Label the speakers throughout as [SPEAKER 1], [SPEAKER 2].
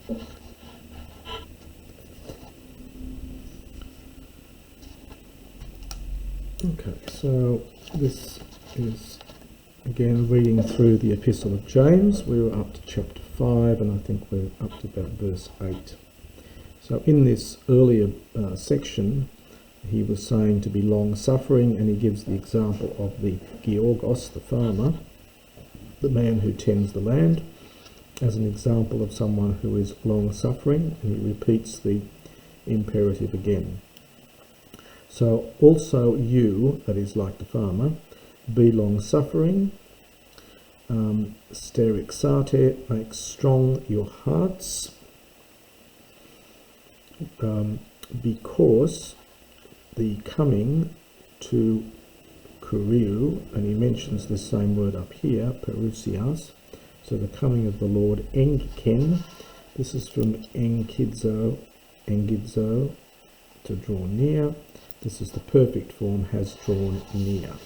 [SPEAKER 1] Okay, so this is again reading through the Epistle of James. We were up to chapter 5 and I think we're up to about verse 8. So in this earlier section he was saying to be long-suffering, and he gives the example of the Georgos, the farmer, the man who tends the land, as an example of someone who is long-suffering, and he repeats the imperative again. So also you, that is like the farmer, be long-suffering, sterexate, make strong your hearts, because the coming to kuriou, and he mentions this same word up here, perusias, so the coming of the Lord, engken, this is from engidzo, to draw near. This is the perfect form, has drawn near.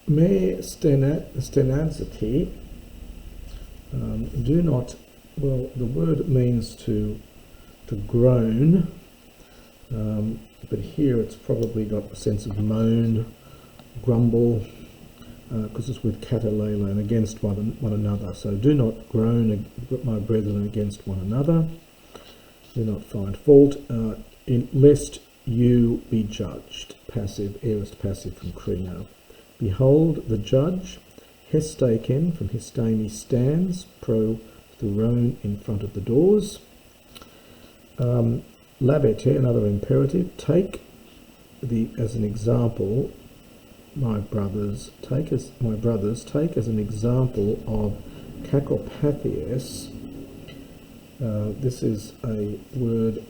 [SPEAKER 1] Me stenazity, do not, well, the word means to groan, but here it's probably got a sense of moan, grumble, because it's with katalele and against one another. So do not groan, my brethren, against one another. Do not find fault, lest you be judged. Passive, aorist passive from krino. Behold, the judge, hestaken from histemi, stands, pro thuron, in front of the doors. Labete, another imperative, take as an example, my brothers, take as an example of kakopathies. This is a word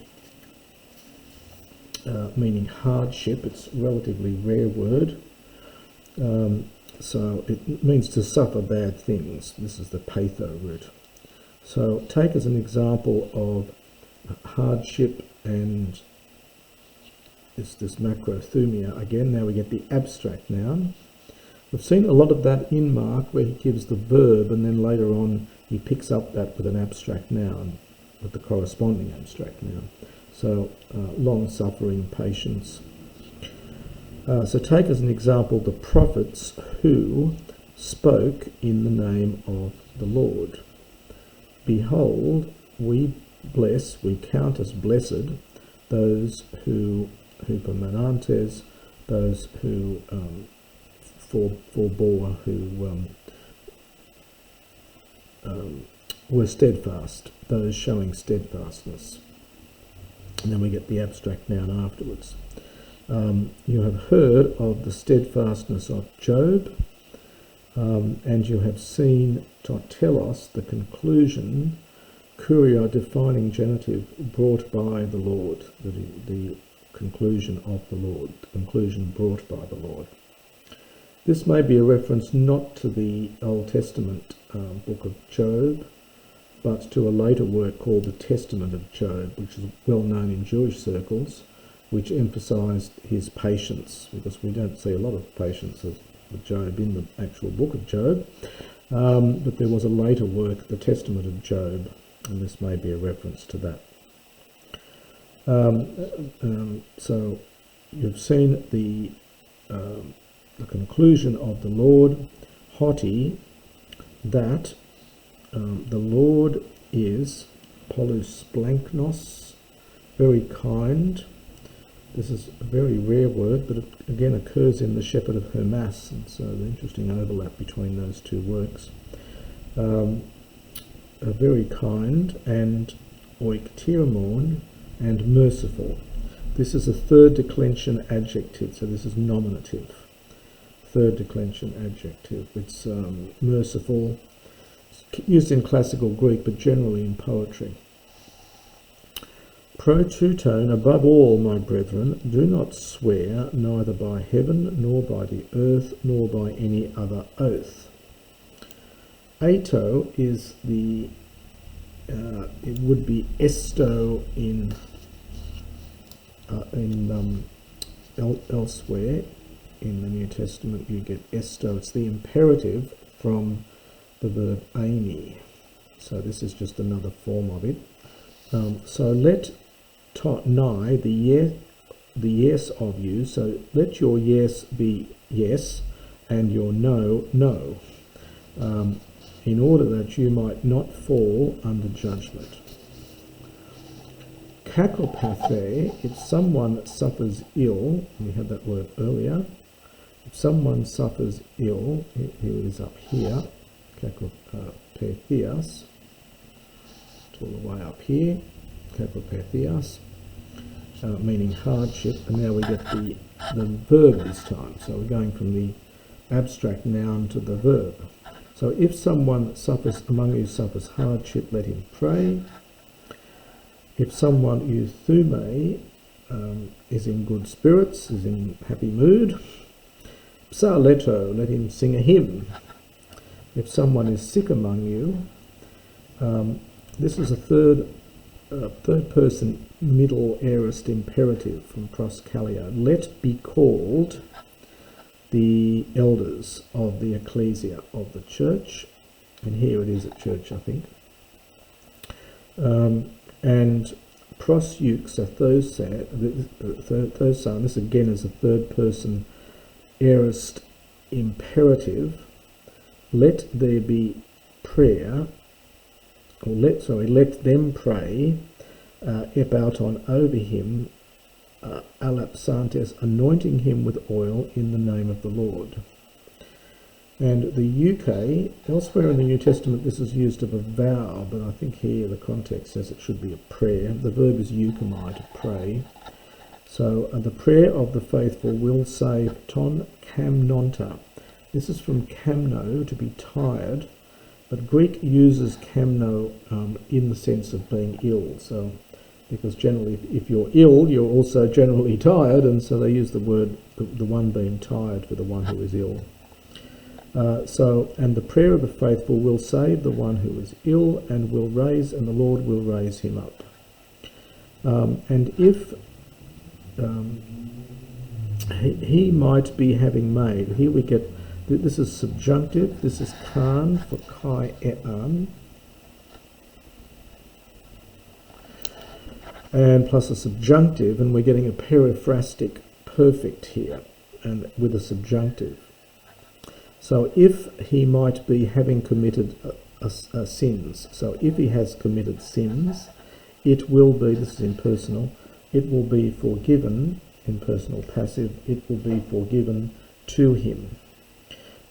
[SPEAKER 1] meaning hardship. It's a relatively rare word. So it means to suffer bad things. This is the patho root. So take as an example of hardship, and it's this macrothumia again. Now we get the abstract noun. We've seen a lot of that in Mark, where he gives the verb and then later on he picks up that with an abstract noun, with the corresponding abstract noun. So long-suffering, patience. So take as an example the prophets who spoke in the name of the Lord. Behold, we count as blessed those who hupomenantes, those who forbore, who were steadfast, those showing steadfastness. And then we get the abstract noun afterwards. You have heard of the steadfastness of Job, and you have seen totelos, the conclusion, kuria, defining genitive, brought by the Lord, the conclusion of the Lord, the conclusion brought by the Lord. This may be a reference not to the Old Testament book of Job, but to a later work called the Testament of Job, which is well known in Jewish circles, which emphasised his patience, because we don't see a lot of patience of Job in the actual book of Job, but there was a later work, the Testament of Job, and this may be a reference to that. So you've seen the conclusion of the Lord, hoti, that the Lord is polus splanknos, very kind. This is a very rare word, but it again occurs in the Shepherd of Hermas, and so the interesting overlap between those two works. Very kind, and oiktirmon, and merciful. This is a third declension adjective, so this is nominative. Third declension adjective. It's merciful, used in classical Greek, but generally in poetry. Protutone, above all, my brethren, do not swear, neither by heaven, nor by the earth, nor by any other oath. Ato is the, it would be esto in elsewhere, in the New Testament you get esto. It's the imperative from the verb eimi. So this is just another form of it. So let nigh, the yes of you, so let your yes be yes, and your no, no, in order that you might not fall under judgment. Kakopathe, if someone suffers ill, we had that word earlier, if someone suffers ill, here it is up here, kakopathias, all the way up here, kakopathias, meaning hardship, and now we get the verb this time. So we're going from the abstract noun to the verb. So if someone among you suffers hardship, let him pray. If someone euthume is in good spirits, is in happy mood, psaleto, let him sing a hymn. If someone is sick among you, this is a third person middle aorist imperative from proskalia. Let be called the elders of the ecclesia of the church, and here it is at church, I think. And proseux athosan, this again is a third person aorist imperative. Let there be prayer, or let them pray, epauton over him, alapsantes, anointing him with oil in the name of the Lord. And the UK, elsewhere in the New Testament this is used of a vow, but I think here the context says it should be a prayer. The verb is euchomai, to pray. So the prayer of the faithful will save ton kamnonta. This is from kamno, to be tired, but Greek uses kamno in the sense of being ill. So, because generally if you're ill, you're also generally tired, and so they use the word, the one being tired, for the one who is ill. And the prayer of the faithful will save the one who is ill, and the Lord will raise him up. And if he might be having made, here we get, this is subjunctive, this is kan for kai e'an, and plus a subjunctive, and we're getting a periphrastic perfect here, and with a subjunctive. So if he might be having committed sins, so if he has committed sins, it will be, this is impersonal, it will be forgiven, impersonal passive, it will be forgiven to him.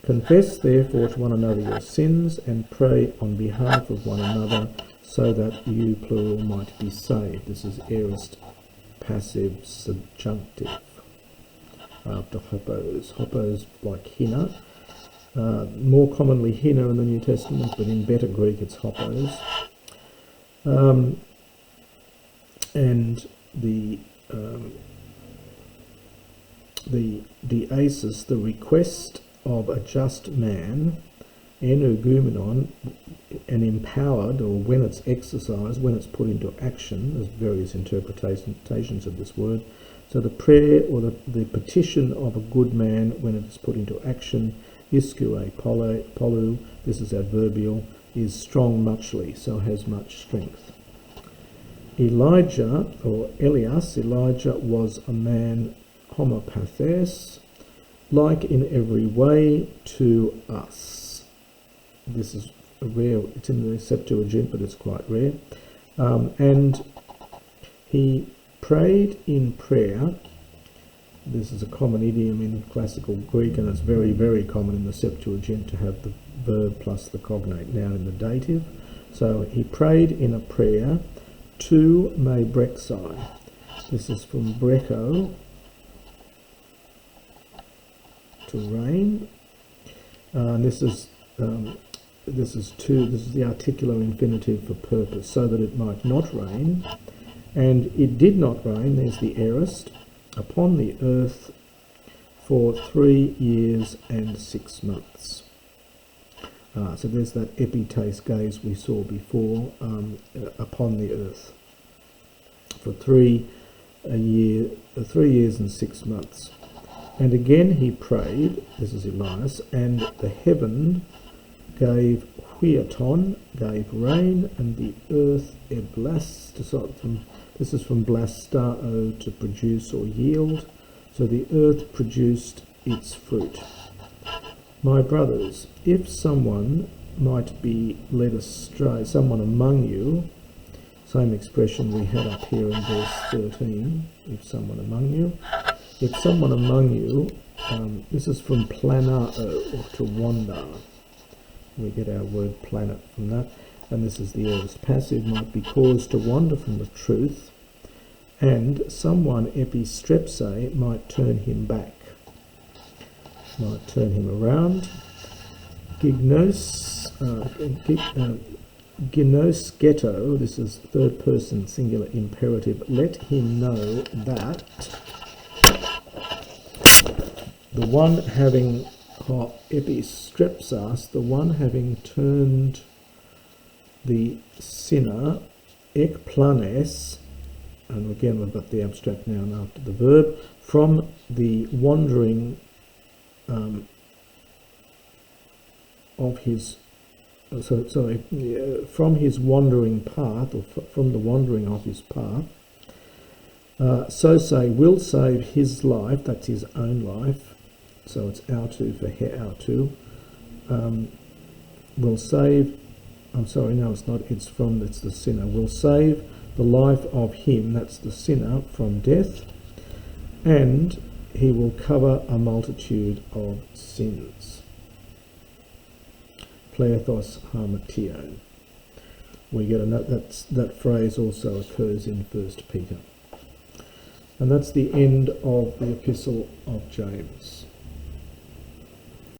[SPEAKER 1] Confess therefore to one another your sins, and pray on behalf of one another, so that you, plural, might be saved. This is aorist passive subjunctive after hopos. Hopos like hina. More commonly hina in the New Testament, but in better Greek it's hopos. And the asis, the request of a just man, enugumenon, and empowered, or when it's exercised, when it's put into action. There's various interpretations of this word. So the prayer or the petition of a good man when it is put into action, iskue polu, this is adverbial, is strong muchly, so has much strength. Elijah, or Elias, Elijah was a man homopathes, like in every way to us. This is rare, it's in the Septuagint, but it's quite rare. And he prayed in prayer. This is a common idiom in classical Greek, and it's very, very common in the Septuagint to have the verb plus the cognate noun in the dative. So he prayed in a prayer to me brexai. This is from brecho, to rain. This is the articular infinitive for purpose, so that it might not rain. And it did not rain, there's the aorist, upon the earth for 3 years and 6 months. So there's that epitaste gaze we saw before, upon the earth for 3 years and 6 months. And again he prayed, this is Elias, and the heaven gave huiaton, gave rain, and the earth eblast. So this is from blastao, to produce or yield. So the earth produced its fruit. My brothers, if someone might be led astray, someone among you, same expression we had up here in verse 13, if someone among you. If someone among you, this is from planao, or to wander. We get our word planet from that, and this is the aorist passive, might be caused to wander from the truth, and someone epistrepse might turn him back, might turn him around. Gignos ghetto, this is third person singular imperative, let him know that the one having epistrepsas, the one having turned the sinner, ek planes, and again we've got the abstract noun after the verb, from the wandering of his, from his wandering path, or from the wandering of his path, so say, will save his life, that's his own life, so it's autu for he autu, will save, I'm sorry, no it's not, it's the sinner, will save the life of him, that's the sinner, from death, and he will cover a multitude of sins. Plethos hamartion. We get a note that phrase also occurs in 1 Peter. And that's the end of the Epistle of James.